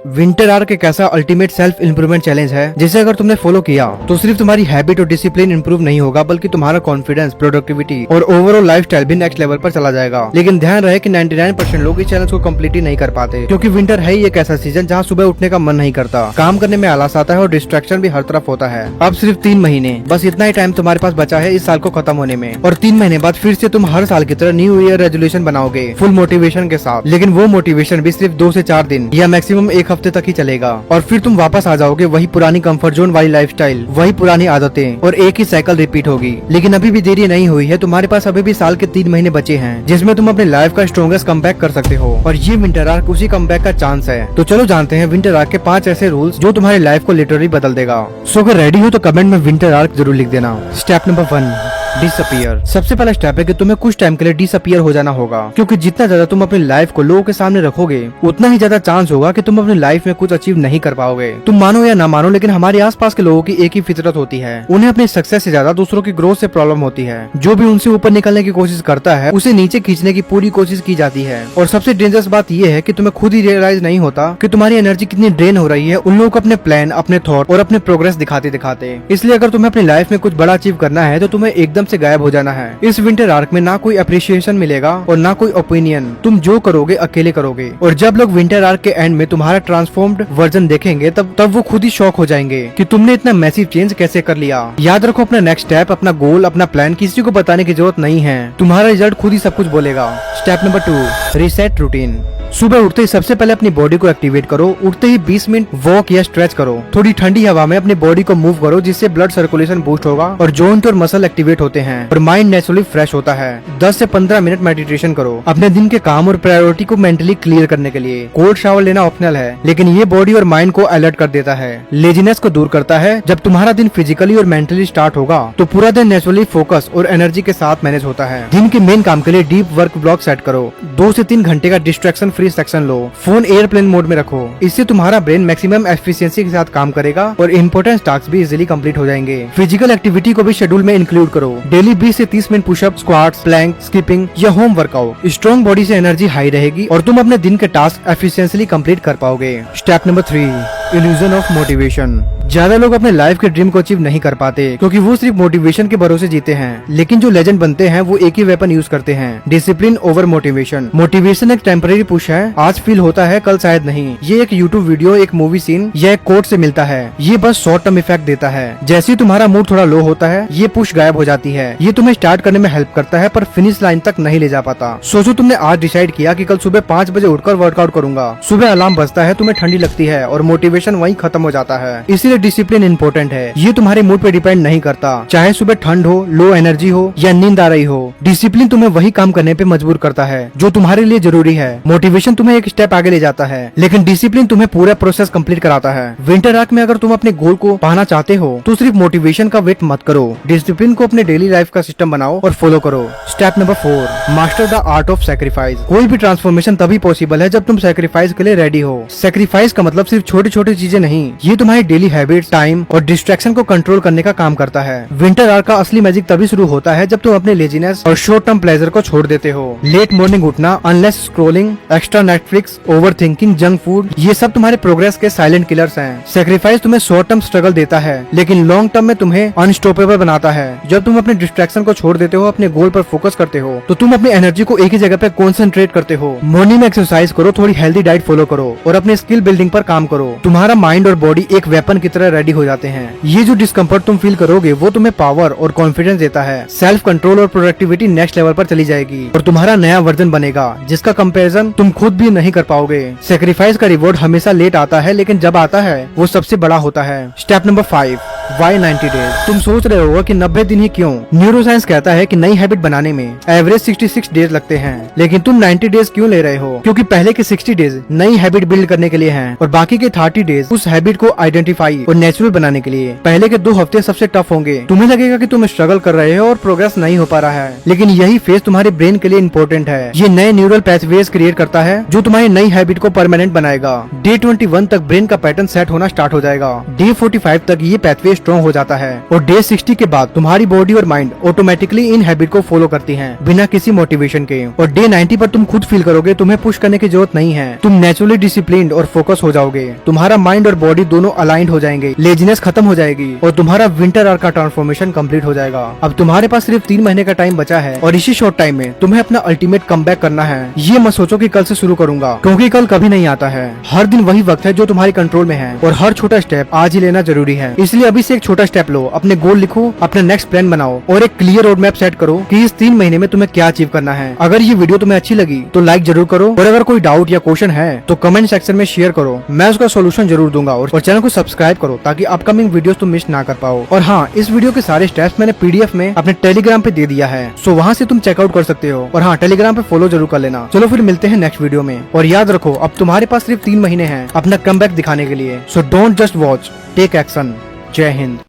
Winter arc एक ऐसा ultimate self improvement challenge है जिसे अगर तुमने फॉलो किया तो सिर्फ तुम्हारी हैबिट और डिसिप्लिन इंप्रूव नहीं होगा बल्कि तुम्हारा कॉन्फिडेंस, प्रोडक्टिविटी और ओवरऑल लाइफस्टाइल भी नेक्स्ट लेवल पर चला जाएगा। लेकिन ध्यान रहे कि 99% लोग इस चैलेंज को कंप्लीट ही नहीं कर पाते, क्योंकि विंटर है ही एक ऐसा सीजन जहाँ सुबह उठने का मन नहीं करता, काम करने में आलस आता है और डिस्ट्रैक्शन भी हर तरफ होता है। अब सिर्फ 3 महीने, बस इतना ही टाइम तुम्हारे पास बचा है इस साल को खत्म होने में, और 3 महीने बाद फिर से तुम हर साल की तरह न्यू ईयर रेजोल्यूशन बनाओगे फुल मोटिवेशन के साथ। लेकिन वो मोटिवेशन भी सिर्फ 2 से 4 दिन या मैक्सिमम 1 हफ्ते तक ही चलेगा, और फिर तुम वापस आ जाओगे वही पुरानी कंफर्ट जोन वाली लाइफस्टाइल, वही पुरानी आदतें, और एक ही साइकिल रिपीट होगी। लेकिन अभी भी देरी नहीं हुई है, तुम्हारे पास अभी भी साल के 3 महीने बचे हैं जिसमें तुम अपने लाइफ का स्ट्रॉन्गेस्ट कमबैक कर सकते हो, और ये विंटर आर्क उसी कमबैक का चांस है। तो चलो जानते हैं विंटर आर्क के 5 ऐसे रूल्स जो तुम्हारी लाइफ को लिटरली बदल देगा। सो अगर रेडी हो तो कमेंट में विंटर आर्क जरूर लिख देना। Step number 1, disappear. सबसे पहला स्टेप है कि तुम्हें कुछ टाइम के लिए डिसअपियर हो जाना होगा, क्योंकि जितना ज्यादा तुम अपनी लाइफ को लोगों के सामने रखोगे उतना ही ज्यादा चांस होगा कि तुम अपनी लाइफ में कुछ अचीव नहीं कर पाओगे। तुम मानो या ना मानो, लेकिन हमारे आसपास के लोगों की एक ही फितरत होती है, उन्हें अपनी सक्सेस से ज्यादा दूसरों की ग्रोथ से प्रॉब्लम होती है। जो भी उनसे ऊपर निकलने की कोशिश करता है उसे नीचे खींचने की पूरी कोशिश की जाती है। और सबसे डेंजरस बात यह है कि तुम्हें खुद ही रियलाइज नहीं होता कि तुम्हारी एनर्जी कितनी ड्रेन हो रही है उन लोगों को अपने प्लान, अपने थॉट और अपने प्रोग्रेस दिखाते दिखाते। इसलिए अगर तुम्हें अपनी लाइफ में कुछ बड़ा अचीव करना है तो तुम्हें एकदम से गायब हो जाना है। इस विंटर आर्क में ना कोई अप्रिशिएशन मिलेगा और ना कोई ओपिनियन, तुम जो करोगे अकेले करोगे। और जब लोग विंटर आर्क के एंड में तुम्हारा ट्रांसफॉर्म्ड वर्जन देखेंगे तब वो खुद ही शॉक हो जाएंगे कि तुमने इतना मैसिव चेंज कैसे कर लिया। याद रखो, अपना नेक्स्ट स्टेप, अपना गोल, अपना प्लान किसी को बताने की जरूरत नहीं है, तुम्हारा रिजल्ट खुद ही सब कुछ बोलेगा। Step number 2, reset routine. सुबह उठते ही सबसे पहले अपनी बॉडी को एक्टिवेट करो। उठते ही 20 मिनट वॉक या स्ट्रेच करो। थोड़ी ठंडी हवा में अपनी बॉडी को मूव करो, जिससे ब्लड सर्कुलेशन बूस्ट होगा और जॉइंट और मसल एक्टिवेट होते हैं और माइंड नेचुरली फ्रेश होता है। 10 से 15 मिनट मेडिटेशन करो अपने दिन के काम और प्रायोरिटी को मेंटली क्लियर करने के लिए। कोल्ड शावर लेना ऑप्शनल है, लेकिन ये बॉडी और माइंड को अलर्ट कर देता है, लेजीनेस को दूर करता है। जब तुम्हारा दिन फिजिकली और मेंटली स्टार्ट होगा तो पूरा दिन नेचुरली फोकस और एनर्जी के साथ मैनेज होता है। दिन के मेन काम के लिए डीप वर्क ब्लॉक सेट करो। 2 से 3 घंटे का डिस्ट्रैक्शन फ्री सेक्शन लो। फोन एयरप्लेन मोड में रखो, इससे तुम्हारा ब्रेन मैक्सिमम एफिशिएंसी के साथ काम करेगा और इंपॉर्टेंट टास्क भी इजीली कंप्लीट हो जाएंगे। फिजिकल एक्टिविटी को भी शेड्यूल में इंक्लूड करो। डेली 20 से 30 minute pushup, squats, plank, skipping या होम वर्कआउट। स्ट्रॉन्ग बॉडी से एनर्जी हाई रहेगी और तुम अपने दिन के टास्क एफिशिएंटली कंप्लीट कर पाओगे। Step number 3, illusion of motivation. ज्यादा लोग अपने लाइफ के ड्रीम को अचीव नहीं कर पाते क्योंकि वो सिर्फ मोटिवेशन के भरोसे जीते हैं, लेकिन जो लेजेंड बनते हैं वो एक ही वेपन यूज करते हैं, डिसिप्लिन ओवर मोटिवेशन। मोटिवेशन एक टेम्परेरी पुश है, आज फील होता है कल शायद नहीं। ये एक यूट्यूब वीडियो, एक मूवी सीन या एक कोट से मिलता है। ये बस शॉर्ट टर्म इफेक्ट देता है। जैसे ही तुम्हारा मूड थोड़ा लो होता है ये पुश गायब हो जाती है। ये तुम्हें स्टार्ट करने में हेल्प करता है पर फिनिश लाइन तक नहीं ले जा पाता। सोचो तुमने आज डिसाइड किया कि कल सुबह 5 बजे उठकर वर्कआउट करूंगा। सुबह अलार्म बजता है, तुम्हें ठंडी लगती है और मोटिवेशन वहीं खत्म हो जाता है। इसीलिए डिसिप्लिन इंपॉर्टेंट है। ये तुम्हारे मूड पे डिपेंड नहीं करता, चाहे सुबह ठंड हो, लो एनर्जी हो या नींद आ रही हो। डिसिप्लिन तुम्हें वही काम करने पे मजबूर करता है जो तुम्हारे लिए जरूरी है। मोटिवेशन तुम्हें एक स्टेप आगे ले जाता है, लेकिन डिसिप्लिन तुम्हें पूरा प्रोसेस कंप्लीट कराता है। विंटर आर्क में अगर तुम अपने गोल को पाना चाहते हो तो सिर्फ मोटिवेशन का वेट मत करो, डिसिप्लिन को अपने डेली लाइफ का सिस्टम बनाओ और फॉलो करो। Step number 4, master the art of sacrifice. कोई भी ट्रांसफॉर्मेशन तभी पॉसिबल है जब तुम सैक्रिफाइस के लिए रेडी हो। सैक्रिफाइस का मतलब सिर्फ छोटी छोटी चीजें नहीं, ये तुम्हारी डेली हैबिट्स, टाइम और डिस्ट्रैक्शन को कंट्रोल करने का काम करता है। विंटर आर्क का असली मैजिक तभी शुरू होता है जब तुम अपने लेजीनेस और शॉर्ट टर्म प्लेजर को छोड़ देते हो। लेट मॉर्निंग उठना, unless scrolling, extra Netflix, over thinking, junk food, ये सब तुम्हारे प्रोग्रेस के साइलेंट किलर्स हैं। सैक्रिफाइस तुम्हें शॉर्ट टर्म स्ट्रगल देता है, लेकिन लॉन्ग टर्म में तुम्हें अनस्टॉपेबल बनाता है। जब तुम अपने डिस्ट्रैक्शन को छोड़ देते हो, अपने गोल पर फोकस करते हो, तो तुम अपनी एनर्जी को एक ही जगह पे कॉन्सेंट्रेट करते हो। मॉर्निंग में एक्सरसाइज करो, थोड़ी हेल्दी डाइट फॉलो करो और अपने स्किल बिल्डिंग पर काम करो। तुम्हारा माइंड और बॉडी एक वेपन की तरह रेडी हो जाते हैं। ये जो डिस्कम्फर्ट तुम फील करोगे वो तुम्हें पावर और कॉन्फिडेंस देता है। सेल्फ कंट्रोल और प्रोडक्टिविटी नेक्स्ट लेवल पर चली जाएगी और तुम्हारा नया वर्जन बनेगा जिसका कंपैरिजन तुम खुद भी नहीं कर पाओगे। सैक्रिफाइस का रिवॉर्ड हमेशा लेट आता है, लेकिन जब आता है वो सबसे बड़ा होता है। Step number 5, why 90 days. तुम सोच रहे हो कि 90 दिन ही क्यों? न्यूरोसाइंस कहता है कि नई हैबिट बनाने में एवरेज 66 डेज लगते हैं, लेकिन तुम 90 डेज क्यों ले रहे हो? क्योंकि पहले के 60 डेज नई हैबिट बिल्ड करने के लिए हैं और बाकी के 30 डेज उस हैबिट को आइडेंटिफाई और नेचुरल बनाने के लिए। पहले के 2 हफ्ते सबसे टफ होंगे, तुम्हें लगेगा कि तुम स्ट्रगल कर रहे हो और प्रोग्रेस नहीं हो पा रहा है, लेकिन यही फेज तुम्हारे ब्रेन के लिए इम्पोर्टेंट है। ये नए न्यूरल पैथवेज क्रिएट करता है जो तुम्हारी नई हैबिट को परमानेंट बनाएगा। डे 21 तक ब्रेन का पैटर्न सेट होना स्टार्ट हो जाएगा। डे 45 तक ये पैथवे डे स्ट्रॉन्ग हो जाता है और डे 60 के बाद तुम्हारी बॉडी और माइंड ऑटोमेटिकली इन हैबिट को फॉलो करती हैं बिना किसी मोटिवेशन के। और डे 90 पर तुम खुद फील करोगे तुम्हें पुश करने की जरूरत नहीं है, तुम नेचुरली डिसिप्लिन्ड और फोकस हो जाओगे। तुम्हारा माइंड और बॉडी दोनों अलाइंड हो जाएंगे, लेजीनेस खत्म हो जाएगी और तुम्हारा विंटर आर का ट्रांसफॉर्मेशन कंप्लीट हो जाएगा। अब तुम्हारे पास सिर्फ 3 महीने का टाइम बचा है और इसी शॉर्ट टाइम में तुम्हें अपना अल्टीमेट कमबैक करना है। ये मत सोचो कि कल से शुरू करूंगा, क्योंकि कल कभी नहीं आता है। हर दिन वही वक्त है जो तुम्हारे कंट्रोल में है और हर छोटा स्टेप आज ही लेना जरूरी है। इसलिए अभी से एक छोटा स्टेप लो, अपने गोल लिखो, अपना नेक्स्ट प्लान बनाओ और एक क्लियर रोड मैप सेट करो कि इस 3 महीने में तुम्हें क्या अचीव करना है। अगर ये वीडियो तुम्हें अच्छी लगी तो लाइक जरूर करो और अगर कोई डाउट या क्वेश्चन है तो कमेंट सेक्शन में शेयर करो, मैं उसका सोल्यूशन जरूर दूंगा। और चैनल को सब्सक्राइब करो ताकि अपकमिंग वीडियोस तुम मिस ना कर पाओ। और हाँ, इस वीडियो के सारे स्टेप्स मैंने PDF में अपने टेलीग्राम पे दे दिया है, सो वहाँ से तुम चेकआउट कर सकते हो। और हाँ, टेलीग्राम पे फॉलो जरूर कर लेना। चलो फिर मिलते हैं नेक्स्ट वीडियो में और याद रखो अब तुम्हारे पास सिर्फ 3 महीने हैं अपना कमबैक दिखाने के लिए। So don't just watch, take action. जय हिंद।